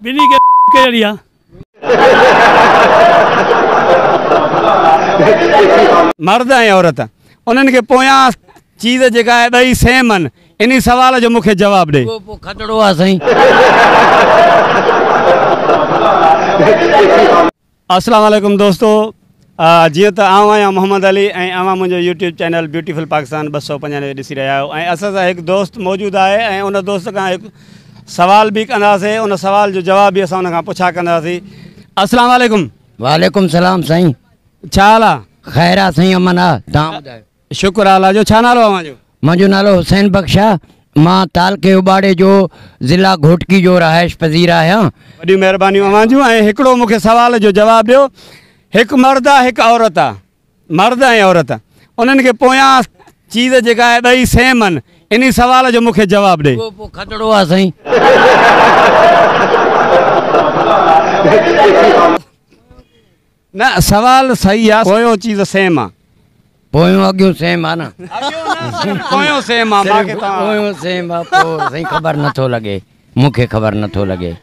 बिनी के कहिड़ी आहे? मर्द ऐं औरत उन्हनि खे पोयां चीज़ जेका आहे ॿई सेम आहिनि। इन सवाल जो मूंखे जवाबु ॾे। पोइ खतड़ो आहे साईं। अस्सलाम वालेकुम दोस्तो, जीअं त आउं आहियां मोहम्मद अली ऐं अवां मुंहिंजो यूट्यूब चैनल ब्यूटीफुल पाकिस्तान 295 ॾिसी रहिया आहियो ऐं असां सां हिकु दोस्त मौजूदु आहे ऐं उन दोस्त खां हिकु सवाल बि कंदासीं, उन सवाल जो जवाब बि असां उन खां पुछा कंदासीं। अस्सलाम वालेकुम। वालेकुम सलाम साईं। छा हाल आहे? ख़ैर आहे साईं, अमन आहे। तव्हां ॿुधायो? शुक्र अल्लाह जो। छा नालो आहे? मुंहिंजो नालो हुसैन बख्श आहे। मां तालके उबाड़े जो ज़िला घोटकी जो रहाइश पज़ीर आहियां। वॾियूं महिरबानियूं अवां जूं। ऐं हिकिड़ो मूंखे सवाल जो जवाबु ॾियो। हिकु मर्द आहे हिकु औरत आहे, मर्द ऐं औरत उन्हनि खे पोयां चीज़ जेका आहे ॿई सेम आहिनि। इन सवाल जो मूंखे जवाबु ॾे। पोइ खतड़ो आहे साईं। न सवाल सही आहे, पोयों चीज़ सेम आहे। पोयों अॻियों सेम आहे न? पोयों सेम आहे। पोयों सेम आहे। पोइ साईं ख़बर नथो लॻे, मूंखे ख़बर नथो लॻे।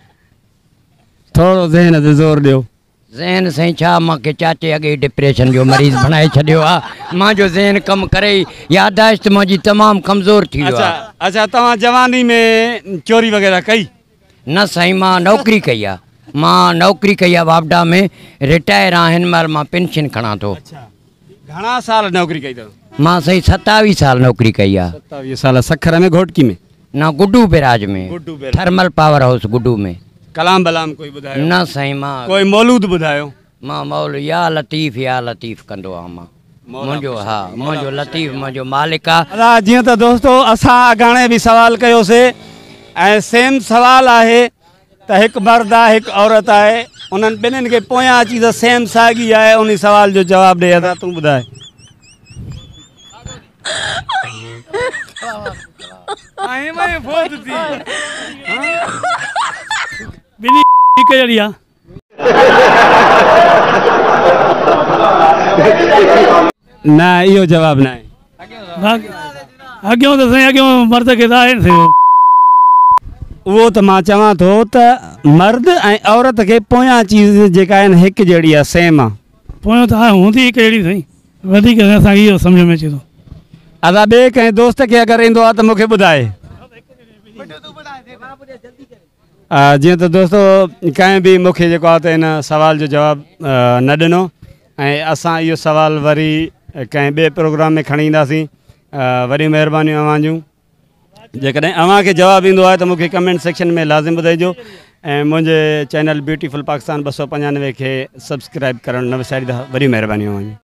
थोरो ज़हन ते ज़ोर ॾियो। ज़हन साईं छा, मूंखे चाचे अॻे डिप्रेशन जो मरीज़ बणाए छॾियो आहे। मुंहिंजो ज़हन कमु करे ई याददाश्त मुंहिंजी तमामु कमज़ोर थी वियो आहे। अच्छा, तव्हां जवानी में चोरी वग़ैरह कई? न साईं, मां नौकिरी कई आहे। मां नौकिरी कई आहे वापडा में, रिटायर आहे। हिन महिल मां पेंशन खणां थो। घणा साल नौकिरी कई अथव? मां साईं 27 साल नौकिरी कई आहे। 27 साल सखर में, घोटकी में? न, गुड्डू बिराज में, थर्मल पावर हाउस गुड्डू में। कलाम बलाम कोई ॿुधायो? न साईं, मां कोई मौलूद ॿुधायो? मां मौल या लतीफ़ कंदो आहियां। मां मुंहिंजो लतीफ़ मुंहिंजो मालिक आहे। जीअं त दोस्तो असां अॻाणे बि सवाल कयोसीं ऐं सेम सवाल आहे त हिकु मर्द आहे हिकु औरत आहे, उन्हनि ॿिन्हिनि खे पोयां चीज़ सेम साॻी आहे। उन सवाल जो जवाबु ॾे। अदा तूं ॿुधाए। बिनी कहिड़ी आहे? न, इहो जवाबु न आहे। अॻियों त साईं, अॻियों मर्द खे त आहे न। उहो त मां चवां थो त मर्द ऐं औरत खे पोयां चीज़ जेका आहिनि हिकु जहिड़ी आहे, सेम आहे। पोयों त हूंदी हिकु अहिड़ी साईं, वधीक असांखे इहो सम्झ में अचे थो। अदा ॿिए कंहिं दोस्त खे अगरि ईंदो आहे त मूंखे ॿुधाए। जीअं त दोस्तो कंहिं बि मूंखे जेको आहे त हिन सवाल जो जवाबु न ॾिनो ऐं असां इहो सवाल वरी कंहिं ॿिए प्रोग्राम में खणी ईंदासीं। वॾी महिरबानियूं अवां जूं। जेकॾहिं अव्हां खे जवाबु ईंदो आहे त मूंखे कमेंट सेक्शन में लाज़िम ॿुधाइजो ऐं मुंहिंजे चैनल ब्यूटीफुल पाकिस्तान 295 खे सब्सक्राइब करणु न विसारींदा। वॾी महिरबानी अवां जूं।